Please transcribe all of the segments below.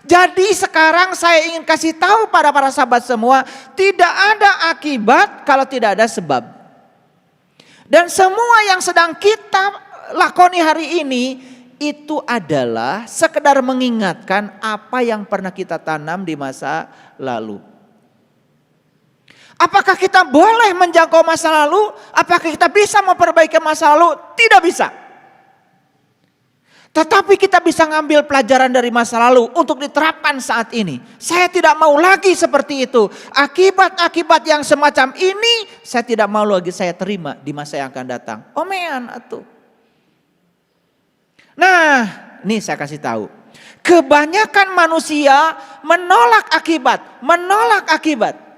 Jadi sekarang saya ingin kasih tahu pada para sahabat semua, tidak ada akibat kalau tidak ada sebab. Dan semua yang sedang kita lakoni hari ini itu adalah sekedar mengingatkan apa yang pernah kita tanam di masa lalu. Apakah kita boleh menjangkau masa lalu? Apakah kita bisa memperbaiki masa lalu? Tidak bisa. Tetapi kita bisa ngambil pelajaran dari masa lalu untuk diterapkan saat ini. Saya tidak mau lagi seperti itu. Akibat-akibat yang semacam ini saya tidak mau lagi saya terima di masa yang akan datang. Omean atuh. Nah, ini saya kasih tahu. Kebanyakan manusia menolak akibat.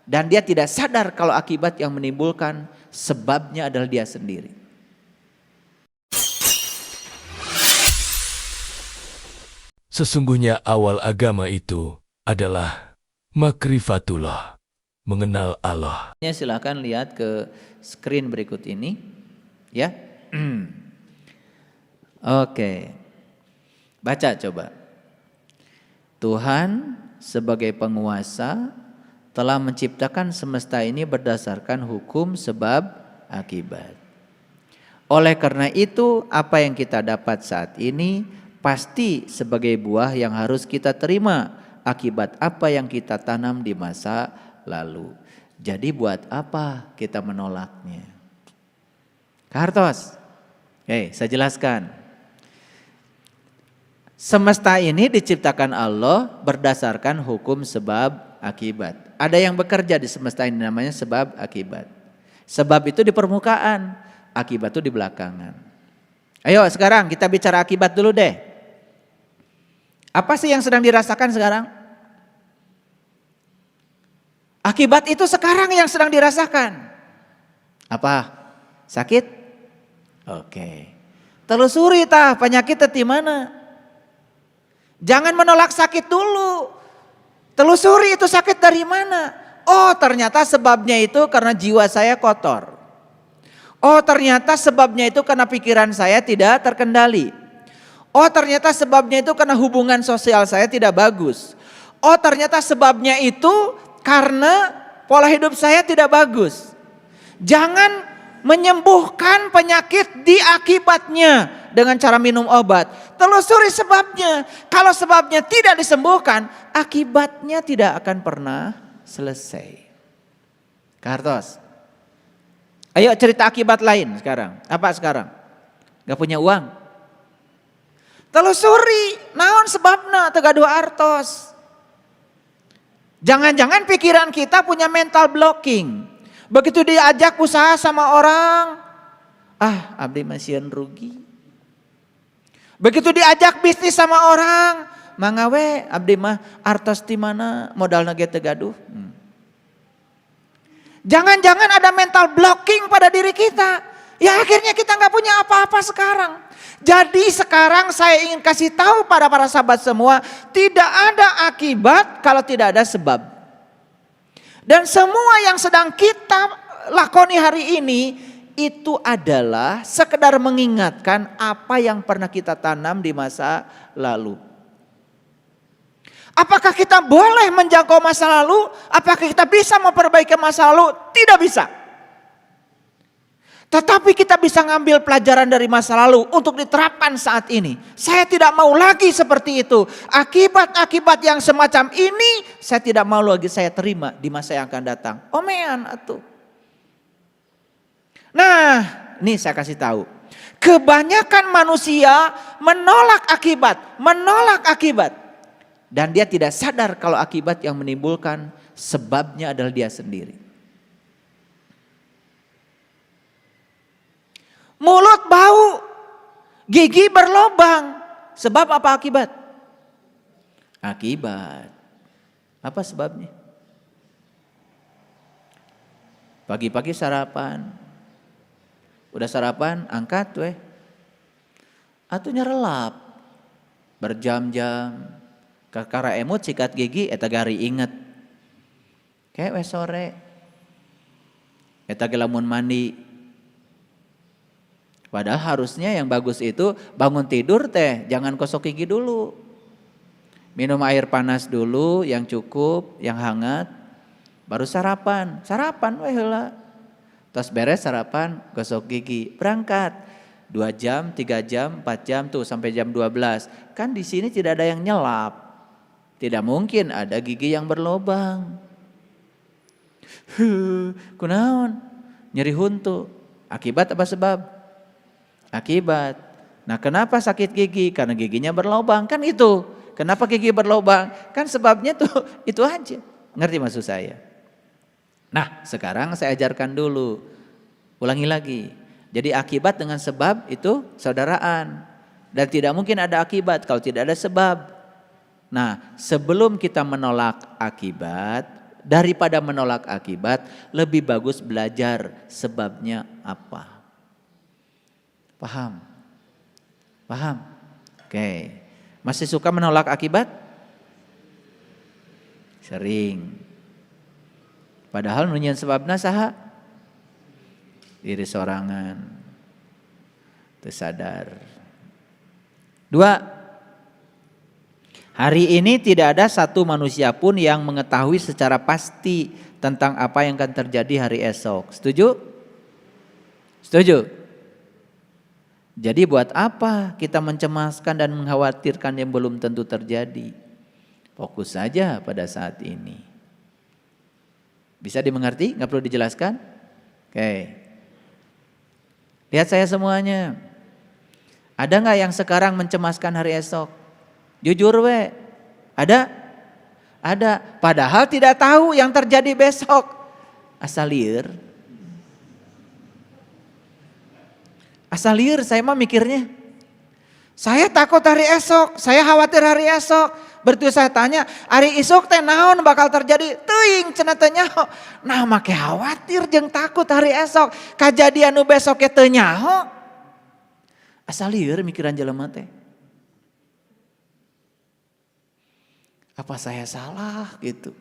Dan dia tidak sadar kalau akibat yang menimbulkan sebabnya adalah dia sendiri. Sesungguhnya awal agama itu adalah makrifatullah, mengenal Allah. Silakan lihat ke screen berikut ini, ya. Oke, baca coba. Tuhan sebagai penguasa telah menciptakan semesta ini berdasarkan hukum sebab akibat. Oleh karena itu, apa yang kita dapat saat ini pasti sebagai buah yang harus kita terima akibat apa yang kita tanam di masa lalu. Jadi buat apa kita menolaknya? Kartos, saya jelaskan. Semesta ini diciptakan Allah berdasarkan hukum sebab akibat. Ada yang bekerja di semesta ini namanya sebab akibat. Sebab itu di permukaan, akibat itu di belakangan. Ayo sekarang kita bicara akibat dulu deh. Apa sih yang sedang dirasakan sekarang? Akibat itu sekarang yang sedang dirasakan. Apa? Sakit? Oke. Telusuri penyakitnya di mana? Jangan menolak sakit dulu. Telusuri itu sakit dari mana? Oh, ternyata sebabnya itu karena jiwa saya kotor. Oh, ternyata sebabnya itu karena pikiran saya tidak terkendali. Oh, ternyata sebabnya itu karena hubungan sosial saya tidak bagus. Oh, ternyata sebabnya itu karena pola hidup saya tidak bagus. Jangan menyembuhkan penyakit di akibatnya dengan cara minum obat. Telusuri sebabnya. Kalau sebabnya tidak disembuhkan, akibatnya tidak akan pernah selesai. Kartos. Ayo cerita akibat lain sekarang. Apa sekarang? Gak punya uang? Telusuri, naon sebabna tegaduh artos. Jangan-jangan pikiran kita punya mental blocking. Begitu diajak usaha sama orang, abdi masih rugi. Begitu diajak bisnis sama orang, mangawe abdi mah artos di mana modalna ge tegaduh. Jangan-jangan ada mental blocking pada diri kita. Ya akhirnya kita nggak punya apa-apa sekarang. Jadi sekarang saya ingin kasih tahu pada para sahabat semua, tidak ada akibat kalau tidak ada sebab. Dan semua yang sedang kita lakoni hari ini itu adalah sekedar mengingatkan apa yang pernah kita tanam di masa lalu. Apakah kita boleh menjangkau masa lalu? Apakah kita bisa memperbaiki masa lalu? Tidak bisa. Tetapi kita bisa ngambil pelajaran dari masa lalu untuk diterapkan saat ini. Saya tidak mau lagi seperti itu. Akibat-akibat yang semacam ini saya tidak mau lagi saya terima di masa yang akan datang. Omean atuh. Nah, ini saya kasih tahu. Kebanyakan manusia menolak akibat. Dan dia tidak sadar kalau akibat yang menimbulkan sebabnya adalah dia sendiri. Mulut bau, gigi berlobang. Sebab apa akibat? Akibat. Apa sebabnya? Pagi-pagi sarapan. Udah sarapan, angkat weh. Atunya relap. Berjam-jam. Kakara emut sikat gigi, eta gari inget. Kayak weh sore. Eta gelamun mandi. Padahal harusnya yang bagus itu bangun tidur jangan gosok gigi dulu. Minum air panas dulu yang cukup, yang hangat, baru sarapan. Sarapan we heula. Tos beres sarapan, gosok gigi, berangkat. 2 jam, 3 jam, 4 jam tuh sampai jam 12. Kan di sini tidak ada yang nyelap. Tidak mungkin ada gigi yang berlobang. Kunaon? Nyeri huntu. Akibat apa sebab? Akibat. Nah, kenapa sakit gigi? Karena giginya berlobang, kan itu. Kenapa gigi berlobang? Kan sebabnya tuh itu aja. Ngerti maksud saya? Nah, sekarang saya ajarkan dulu. Ulangi lagi. Jadi akibat dengan sebab itu saudaraan. Dan tidak mungkin ada akibat kalau tidak ada sebab. Nah, sebelum kita menolak akibat, daripada menolak akibat, lebih bagus belajar sebabnya apa. Paham? Paham? Oke. Masih suka menolak akibat? Sering. Padahal nunyian sebabna saha? Diri sorangan. Tersadar. 2. Hari ini tidak ada satu manusia pun yang mengetahui secara pasti tentang apa yang akan terjadi hari esok. Setuju? Setuju? Jadi buat apa kita mencemaskan dan mengkhawatirkan yang belum tentu terjadi? Fokus saja pada saat ini. Bisa dimengerti? Nggak perlu dijelaskan? Oke. Lihat saya semuanya. Ada nggak yang sekarang mencemaskan hari esok? Jujur we. Ada? Ada. Padahal tidak tahu yang terjadi besok. Asal lieur. Asal liur saya mah mikirnya. Saya takut hari esok, saya khawatir hari esok. Berarti saya tanya, hari esok teh naon bakal terjadi? Teuing cenah teh nyaho. Nah make khawatir jeung takut hari esok. Kajadian nu besok teh nyaho. Asal liur mikiran jelema teh. Apa saya salah gitu?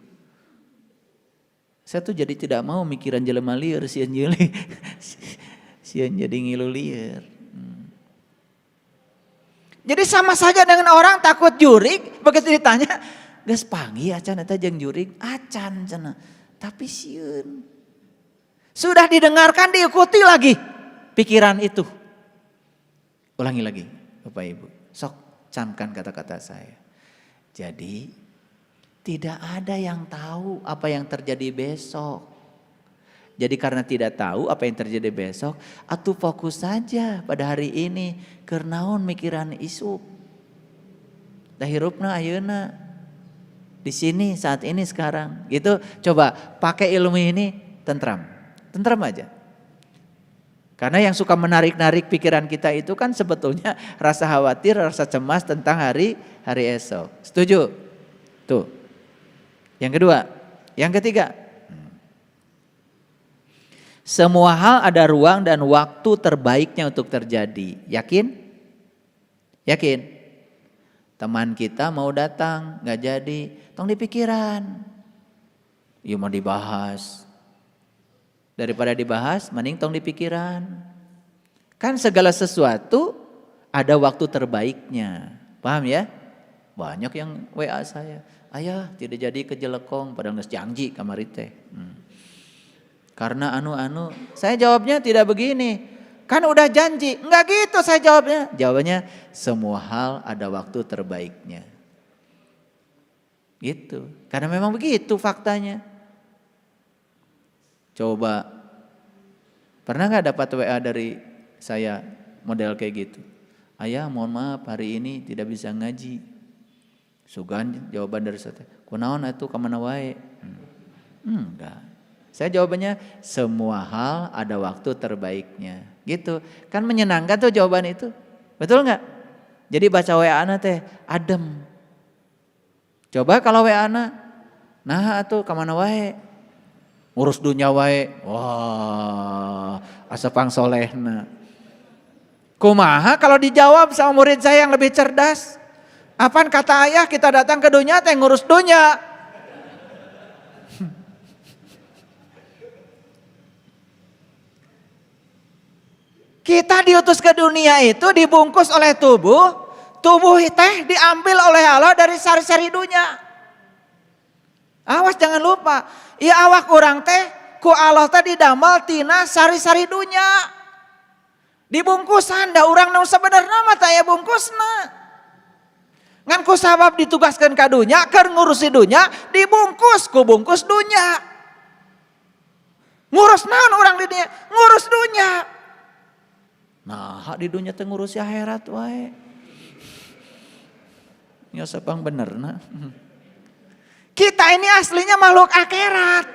Saya tuh jadi tidak mau mikiran jelema liur sieun jeuli. Sieun jadi ngilu lieur. Jadi sama saja dengan orang takut jurig, begitu ditanya, geus panggih acan eta jeung jurig, acan cenah. Tapi sieun. Sudah didengarkan, diikuti lagi pikiran itu. Ulangi lagi, Bapak Ibu. Sok camkan kata-kata saya. Jadi tidak ada yang tahu apa yang terjadi besok. Jadi karena tidak tahu apa yang terjadi besok, atuh fokus saja pada hari ini. Keur naon mikiran isuk. Da hirupna ayeuna. Di sini saat ini sekarang. Gitu coba pakai ilmu ini tentram. Tentram aja. Karena yang suka menarik-narik pikiran kita itu kan sebetulnya rasa khawatir, rasa cemas tentang hari esok. Setuju? Tuh. Yang kedua, yang ketiga. Semua hal ada ruang dan waktu terbaiknya untuk terjadi. Yakin? Yakin? Teman kita mau datang, gak jadi. Tong dipikiran. Ya mau dibahas. Daripada dibahas, mending tong dipikiran. Kan segala sesuatu ada waktu terbaiknya. Paham ya? Banyak yang WA saya. Ayah tidak jadi ke Jelekong, padahal geus janji kamari teh. Karena saya jawabnya tidak begini. Kan udah janji. Enggak gitu saya jawabnya. Jawabannya semua hal ada waktu terbaiknya. Gitu. Karena memang begitu faktanya. Coba. Pernah gak dapat WA dari saya model kayak gitu? Ayah mohon maaf hari ini tidak bisa ngaji. Sugan jawaban dari saya. Kunaon atuh kamana wae? Enggak. Saya jawabannya semua hal ada waktu terbaiknya. Gitu. Kan menyenangkan tuh jawaban itu. Betul enggak? Jadi baca WA-na teh adem. Coba kalau WA-na nah atuh ka mana wae? Ngurus dunya wae. Wah, asa pangsolehna. Kumaha kalau dijawab sama murid saya yang lebih cerdas? Apaan kata ayah kita datang ke dunia teh ngurus dunya. Kita diutus ke dunia itu dibungkus oleh tubuh, tubuh teh diambil oleh Allah dari sari-sari dunia. Awas jangan lupa, ieu awak urang teh ku Allah teh didamel tina sari-sari dunia. Dibungkusan da urang nu sabenerna mah teh aya bungkusna. Ngan ku sabab ditugaskeun ka dunya keur ngurusi dunya, dibungkus ku bungkus dunya. Ngurus naon urang di dunya? Ngurus dunya. Nah, di dunya teh ngurusi akhirat wae. Nya sapang benerna. Kita ini aslinya makhluk akhirat.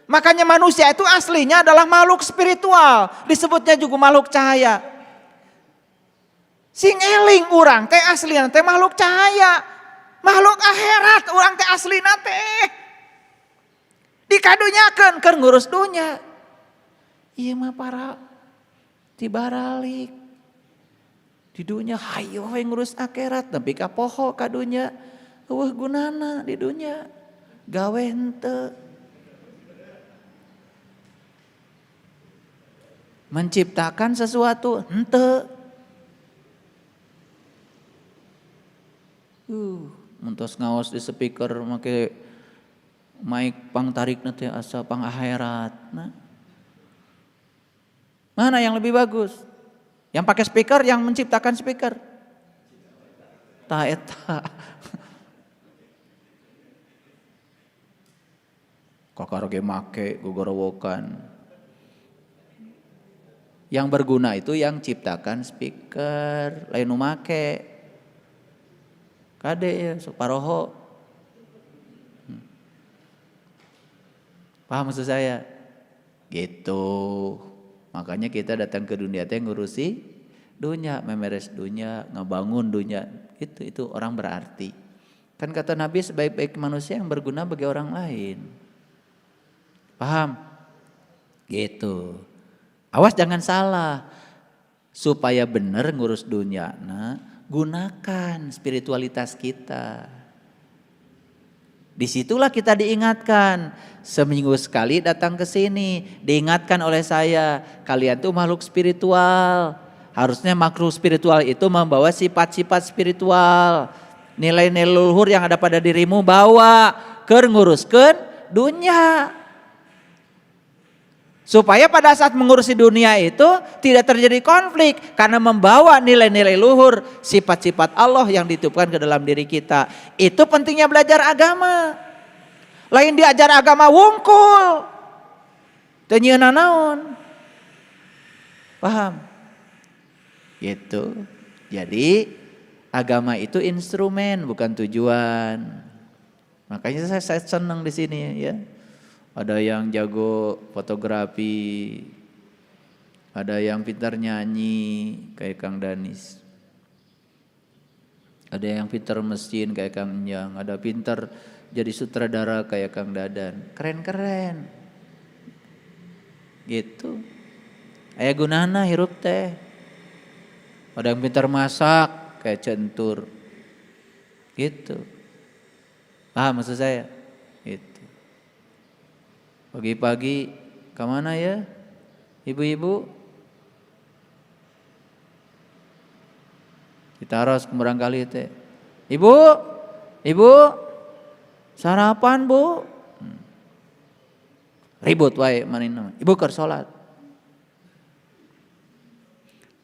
Makanya manusia itu aslinya adalah makhluk spiritual. Disebutnya juga makhluk cahaya. Sing eling urang teh aslina teh makhluk cahaya. Makhluk akhirat urang teh aslina teh. Dikadunyakeun keur ngurus dunya. Ieu mah para tibaralik. Di dunya hayo we ngurus akhirat, tapi ka poho ka dunya. Eueuh gunana di dunya. Gawe henteu. Menciptakan sesuatu henteu. Muntos ngaos di speaker make mic pangtarikna teh asa pang akhirat. Nah. Mana yang lebih bagus? Yang pakai speaker, yang menciptakan speaker? Tah eta. Kakaro ge make gogorowokan. Yang berguna itu yang ciptakan speaker, lain nu make. Kade ya sok paroho. Paham maksud saya? Gitu. Makanya kita datang ke dunia teh ngurusi dunia, memeres dunia, ngebangun dunia. Itu orang berarti. Kan kata Nabi sebaik-baik manusia yang berguna bagi orang lain. Paham? Gitu. Awas jangan salah. Supaya benar ngurus dunia, gunakan spiritualitas kita. Disitulah kita diingatkan. Seminggu sekali datang ke sini. Diingatkan oleh saya. Kalian tuh makhluk spiritual. Harusnya makhluk spiritual itu membawa sifat-sifat spiritual. Nilai-nilai luhur yang ada pada dirimu bawa. Keur nguruskeun dunia. Supaya pada saat mengurusi dunia itu tidak terjadi konflik. Karena membawa nilai-nilai luhur, sifat-sifat Allah yang dititipkan ke dalam diri kita. Itu pentingnya belajar agama. Lain diajar agama wungkul. Teu nyieunna naon. Paham? Gitu. Jadi agama itu instrumen bukan tujuan. Makanya saya senang di sini ya. Ada yang jago fotografi, ada yang pintar nyanyi kayak Kang Danis, ada yang pintar mesin kayak Kang Enyang, ada pintar jadi sutradara kayak Kang Dadan, keren-keren, gitu. Aya gunana hirup teh. Ada yang pintar masak kayak Centur, gitu. Paham maksud saya? Gitu. Pagi-pagi kemana ya ibu-ibu? Kita harus barangkali teh. Ibu, sarapan bu. Ribut wae manina. Ibu keur salat.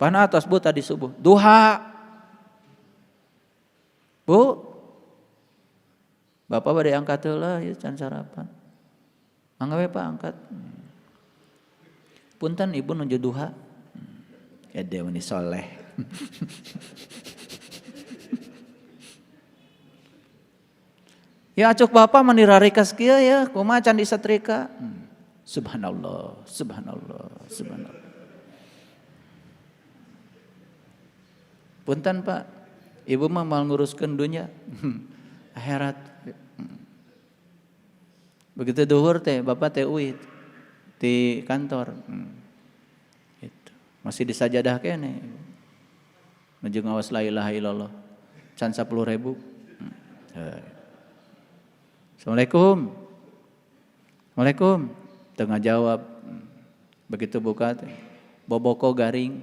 Pan atas bu tadi subuh. Duha. Bu. Bapak bade angkat heula ya can sarapan. Angga we Pak angkat. Punten ibu nuju duha. Gede meni soleh. Ya acuk bapak mani rarikas kieu ya, kumaha can disetrika. Subhanallah, subhanallah, subhanallah. Punten Pak, ibu mah mal nguruskeun dunya. Akhirat. Begitu duhur teh bapak teh uih di kantor. Gitu. Masih disajadah kene. Nuju ngawas la ilaha illallah. Can 10.000. Assalamualaikum. Waalaikumsalam. Tengah jawab. Begitu buka teh boboko garing.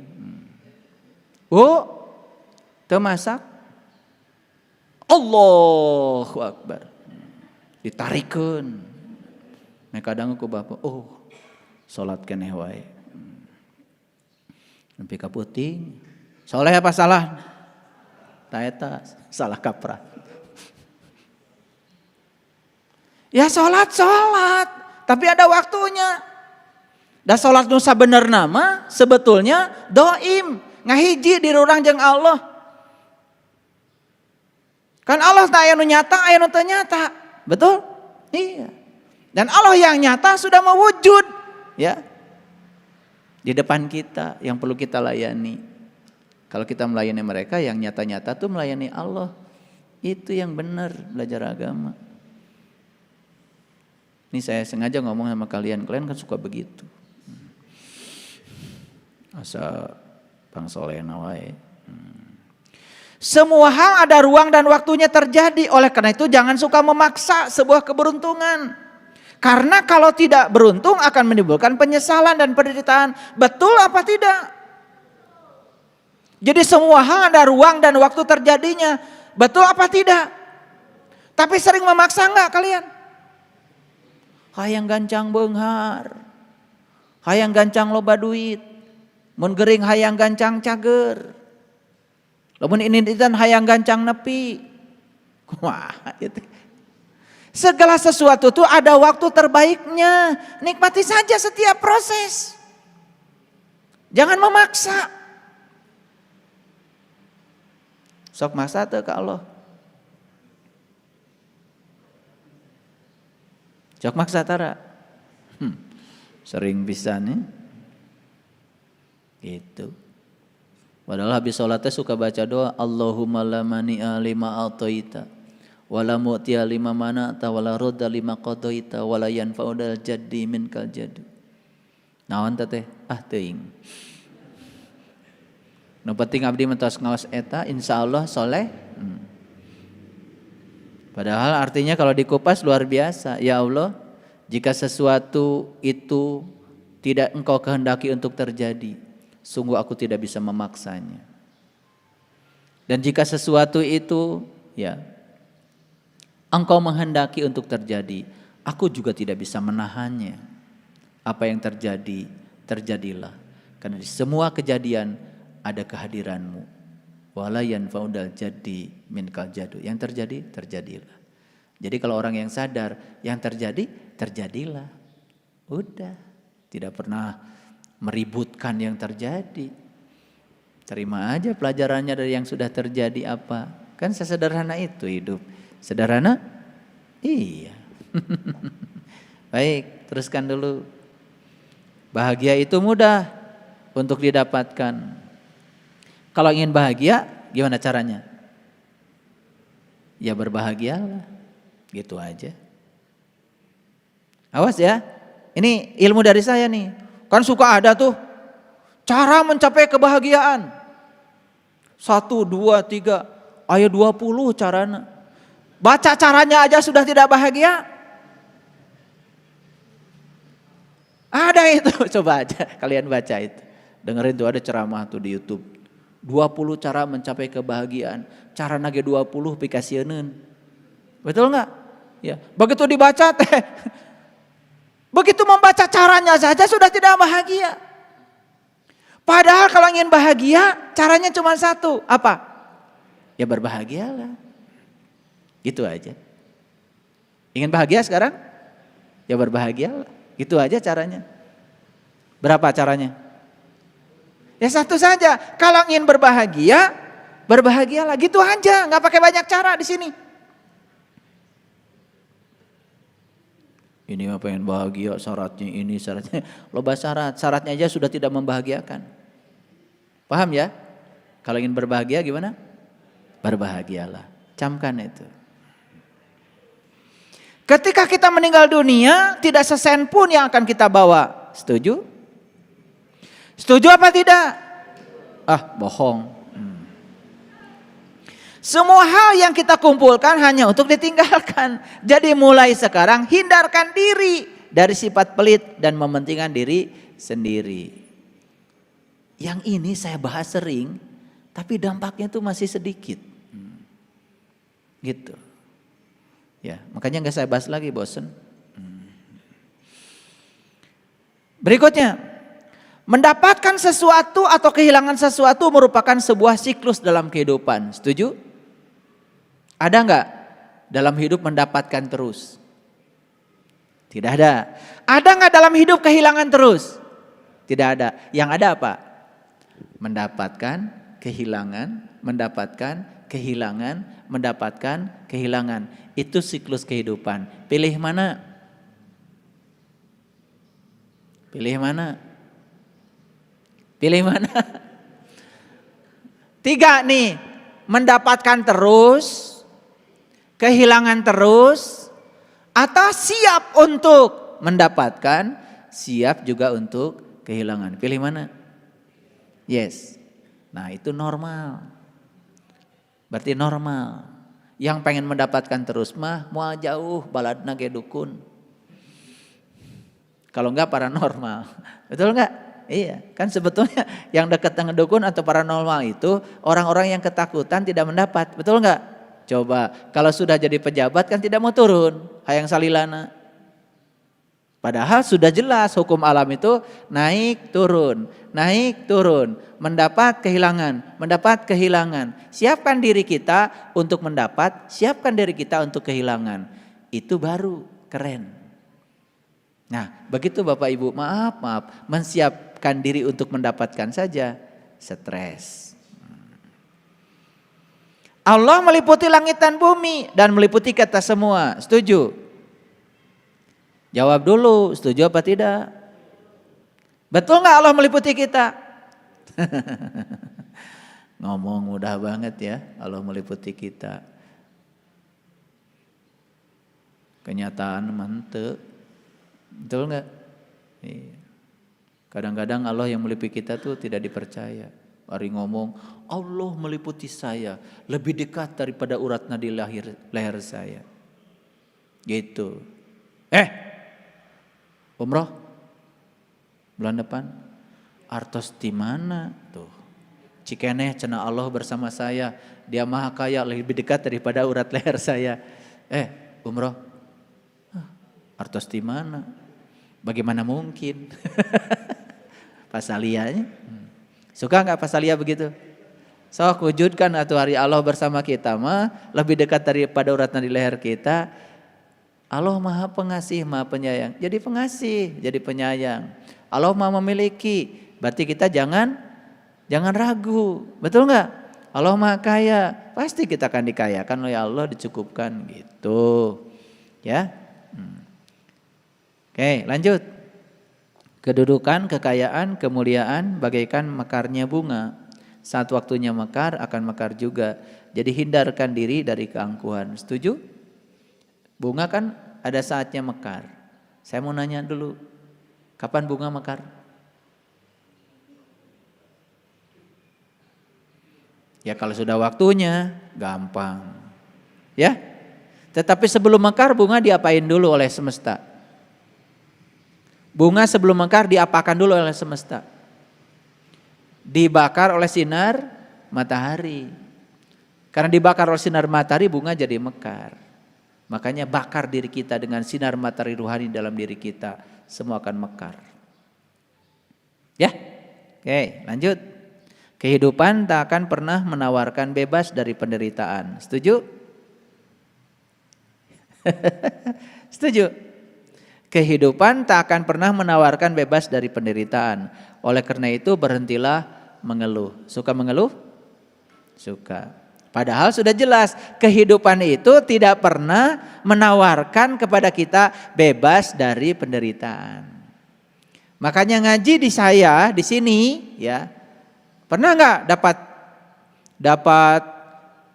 Bu, teu masak. Allahu Akbar. Ditarikeun. Nah kadang ku bapak, oh salat keneh wae. Nempi ka puting. Soleh apa salah? Ta eta salah kaprah. Ya salat, tapi ada waktunya. Da salat nu sabenerna mah sebetulnya doim, ngahiji di urang jeung Allah. Kan Allah teh aya nu nyata, aya nu teu nyata. Betul? Iya. Dan Allah yang nyata sudah mewujud, ya. Di depan kita yang perlu kita layani. Kalau kita melayani mereka, yang nyata-nyata tuh melayani Allah. Itu yang benar belajar agama. Ini saya sengaja ngomong sama kalian kan suka begitu. Asa Bang Solena wae. Semua hal ada ruang dan waktunya terjadi. Oleh karena itu jangan suka memaksa sebuah keberuntungan. Karena kalau tidak beruntung akan menimbulkan penyesalan dan penderitaan. Betul apa tidak? Jadi semua hal ada ruang dan waktu terjadinya. Betul apa tidak? Tapi sering memaksa enggak kalian? Hayang gancang beunghar. Hayang gancang loba duit. Mun gering hayang gancang cager. Lamun ini dan hayang gancang nepi. Kumaha itu. Segala sesuatu itu ada waktu terbaiknya. Nikmati saja setiap proses. Jangan memaksa. Sok maksa teu ka Allah. Sok maksa tara. Sering bisa nih. Gitu. Padahal habis sholatnya suka baca doa. Allahumma la mani'a lima a'taita. Wala mu'tiya lima mana'ta. Wala rodda lima qadaita. Wala yanfa'udal jaddi minkal jaddu. Naon teh? Teuing. Nu penting abdi mentos ngaos eta insyaallah soleh. Padahal artinya kalau dikupas luar biasa. Ya Allah, jika sesuatu itu tidak Engkau kehendaki untuk terjadi, sungguh aku tidak bisa memaksanya. Dan jika sesuatu itu ya Engkau menghendaki untuk terjadi, aku juga tidak bisa menahannya. Apa yang terjadi, terjadilah. Karena di semua kejadian ada kehadiranmu. Wala yanfa'udal jaddi minkal jaddu. Yang terjadi, terjadilah. Jadi kalau orang yang sadar, yang terjadi, terjadilah. Udah, tidak pernah meributkan yang terjadi. Terima aja pelajarannya dari yang sudah terjadi apa. Kan sesederhana itu hidup. Sederhana? Iya. Baik, teruskan dulu. Bahagia itu mudah untuk didapatkan. Kalau ingin bahagia, gimana caranya? Ya berbahagialah. Gitu aja. Awas ya. Ini ilmu dari saya nih. Kan suka ada tuh cara mencapai kebahagiaan. 1, 2, 3, ayat 20 caranya. Baca caranya aja sudah tidak bahagia. Ada itu, coba aja kalian baca itu. Dengerin tuh ada ceramah tuh di YouTube. 20 cara mencapai kebahagiaan. Cara nage 20 pikasieun. Betul enggak? Ya, begitu dibaca teh. Begitu membaca caranya saja sudah tidak bahagia. Padahal kalau ingin bahagia, caranya cuma satu. Apa? Ya berbahagialah. Gitu aja. Ingin bahagia sekarang? Ya berbahagialah. Gitu aja caranya. Berapa caranya? Ya satu saja. Kalau ingin berbahagia, berbahagialah. Gitu aja. Nggak pakai banyak cara di sini. Ini mah pengen bahagia, syaratnya ini, syaratnya. Loba syarat. Syaratnya aja sudah tidak membahagiakan. Paham ya? Kalau ingin berbahagia gimana? Berbahagialah. Camkan itu. Ketika kita meninggal dunia, tidak sesen pun yang akan kita bawa. Setuju? Setuju apa tidak? Bohong. Semua hal yang kita kumpulkan hanya untuk ditinggalkan. Jadi mulai sekarang hindarkan diri dari sifat pelit dan mementingkan diri sendiri. Yang ini saya bahas sering tapi dampaknya itu masih sedikit. Gitu. Ya, makanya nggak saya bahas lagi, bosen. Berikutnya, mendapatkan sesuatu atau kehilangan sesuatu merupakan sebuah siklus dalam kehidupan. Setuju? Ada nggak dalam hidup mendapatkan terus? Tidak ada. Ada nggak dalam hidup kehilangan terus? Tidak ada. Yang ada apa? Mendapatkan kehilangan, mendapatkan kehilangan, mendapatkan kehilangan. Itu siklus kehidupan. Pilih mana? Pilih mana? Pilih mana? 3 nih, mendapatkan terus, kehilangan terus, atau siap untuk mendapatkan, siap juga untuk kehilangan. Pilih mana? Yes. Nah itu normal. Berarti normal. Yang pengen mendapatkan terus mah mau jauh baladna ge dukun. Kalau enggak paranormal. Betul enggak? Iya, kan sebetulnya yang dekat dengan dukun atau paranormal itu orang-orang yang ketakutan tidak mendapat. Betul enggak? Coba kalau sudah jadi pejabat kan tidak mau turun, hayang salilana. Padahal sudah jelas hukum alam itu naik turun, mendapat kehilangan. Siapkan diri kita untuk mendapat, siapkan diri kita untuk kehilangan. Itu baru keren. Nah, begitu Bapak Ibu, maaf, mensiapkan diri untuk mendapatkan saja stres. Allah meliputi langit dan bumi dan meliputi kita semua. Setuju? Jawab dulu, setuju apa tidak? Betul nggak Allah meliputi kita? Ngomong mudah banget ya, Allah meliputi kita. Kenyataan mantep. Betul nggak? Iya. Kadang-kadang Allah yang meliputi kita tuh tidak dipercaya. Hari ngomong, Allah meliputi saya lebih dekat daripada urat nadi leher saya. Gitu. Umroh bulan depan. Artos di mana tuh? Cikeneh cenah Allah bersama saya. Dia maha kaya lebih dekat daripada urat leher saya. Umroh. Artos di mana? Bagaimana mungkin? Pasalianya. Suka nggak pasalia begitu? Sok wujudkan atuh hari Allah bersama kita mah lebih dekat daripada urat nadi leher kita. Allah maha pengasih, maha penyayang. Jadi pengasih, jadi penyayang. Allah maha memiliki. Berarti kita jangan ragu. Betul nggak? Allah maha kaya. Pasti kita akan dikayakan oleh Allah, dicukupkan gitu. Ya. Oke, lanjut. Kedudukan, kekayaan, kemuliaan bagaikan mekarnya bunga. Saat waktunya mekar akan mekar juga. Jadi hindarkan diri dari keangkuhan. Setuju? Bunga kan ada saatnya mekar. Saya mau nanya dulu, kapan bunga mekar? Ya kalau sudah waktunya, gampang. Ya, tetapi sebelum mekar bunga diapain dulu oleh semesta? Bunga sebelum mekar diapakan dulu oleh semesta? Dibakar oleh sinar matahari. Karena dibakar oleh sinar matahari bunga jadi mekar. Makanya bakar diri kita dengan sinar matahari ruhani dalam diri kita. Semua akan mekar. Ya, oke lanjut. Kehidupan tak akan pernah menawarkan bebas dari penderitaan. Setuju? Setuju? Kehidupan tak akan pernah menawarkan bebas dari penderitaan. Oleh karena itu berhentilah mengeluh. Suka mengeluh? Suka. Padahal sudah jelas kehidupan itu tidak pernah menawarkan kepada kita bebas dari penderitaan. Makanya ngaji di saya di sini ya. Pernah nggak dapat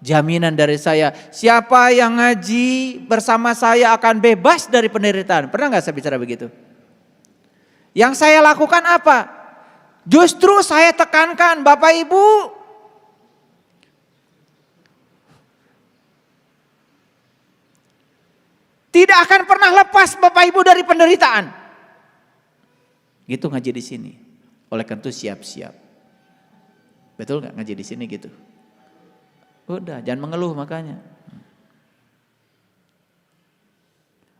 jaminan dari saya, siapa yang ngaji bersama saya akan bebas dari penderitaan? Pernah nggak saya bicara begitu? Yang saya lakukan apa? Justru saya tekankan Bapak Ibu, tidak akan pernah lepas Bapak Ibu dari penderitaan. Gitu ngaji di sini. Oleh karena itu siap-siap. Betul nggak ngaji di sini gitu? Udah, jangan mengeluh makanya.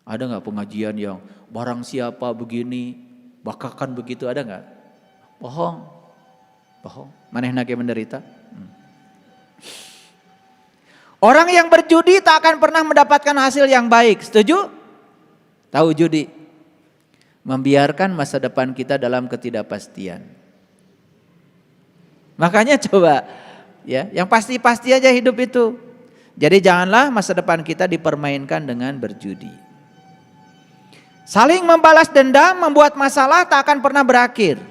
Ada nggak pengajian yang barang siapa begini, bakakan begitu, ada nggak? Bohong. Manehna ge menderita. Orang yang berjudi tak akan pernah mendapatkan hasil yang baik. Setuju? Tahu judi? Membiarkan masa depan kita dalam ketidakpastian. Makanya coba ya, yang pasti-pasti aja hidup itu. Jadi janganlah masa depan kita dipermainkan dengan berjudi. Saling membalas dendam membuat masalah tak akan pernah berakhir.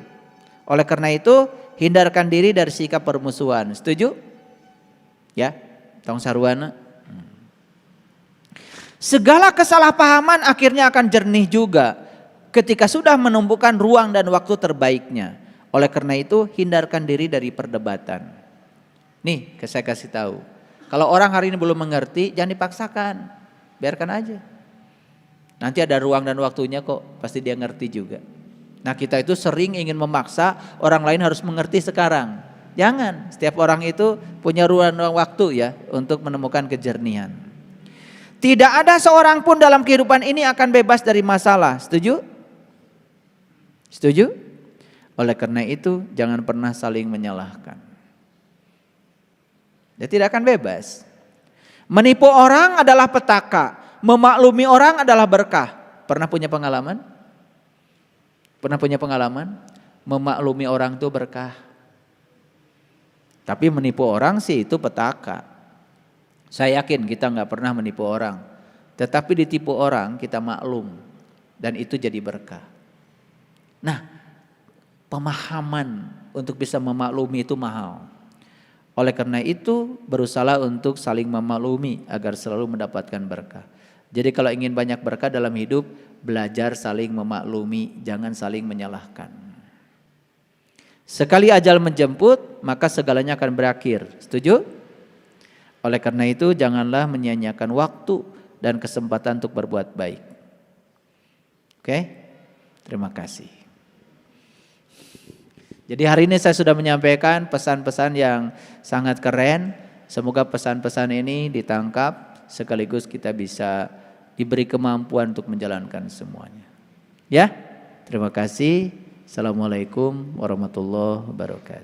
Oleh karena itu, hindarkan diri dari sikap permusuhan. Setuju? Ya, tong sarwana. Segala kesalahpahaman akhirnya akan jernih juga ketika sudah menumbuhkan ruang dan waktu terbaiknya. Oleh karena itu, hindarkan diri dari perdebatan. Nih, saya kasih tahu. Kalau orang hari ini belum mengerti, jangan dipaksakan. Biarkan aja. Nanti ada ruang dan waktunya kok, pasti dia ngerti juga. Nah, kita itu sering ingin memaksa orang lain harus mengerti sekarang. Jangan, setiap orang itu punya ruang dan waktu ya untuk menemukan kejernihan. Tidak ada seorang pun dalam kehidupan ini akan bebas dari masalah. Setuju? Setuju? Oleh karena itu, jangan pernah saling menyalahkan. Dia tidak akan bebas. Menipu orang adalah petaka. Memaklumi orang adalah berkah. Pernah punya pengalaman? Pernah punya pengalaman? Memaklumi orang itu berkah. Tapi menipu orang sih itu petaka. Saya yakin kita nggak pernah menipu orang. Tetapi ditipu orang kita maklum. Dan itu jadi berkah. Nah, pemahaman untuk bisa memaklumi itu mahal. Oleh karena itu berusaha untuk saling memaklumi agar selalu mendapatkan berkah. Jadi kalau ingin banyak berkah dalam hidup, belajar saling memaklumi, jangan saling menyalahkan. Sekali ajal menjemput, maka segalanya akan berakhir. Setuju? Oleh karena itu janganlah menyia-nyiakan waktu dan kesempatan untuk berbuat baik. Oke? Terima kasih. Jadi hari ini saya sudah menyampaikan pesan-pesan yang sangat keren. Semoga pesan-pesan ini ditangkap sekaligus kita bisa diberi kemampuan untuk menjalankan semuanya. Ya, terima kasih. Assalamualaikum warahmatullahi wabarakatuh.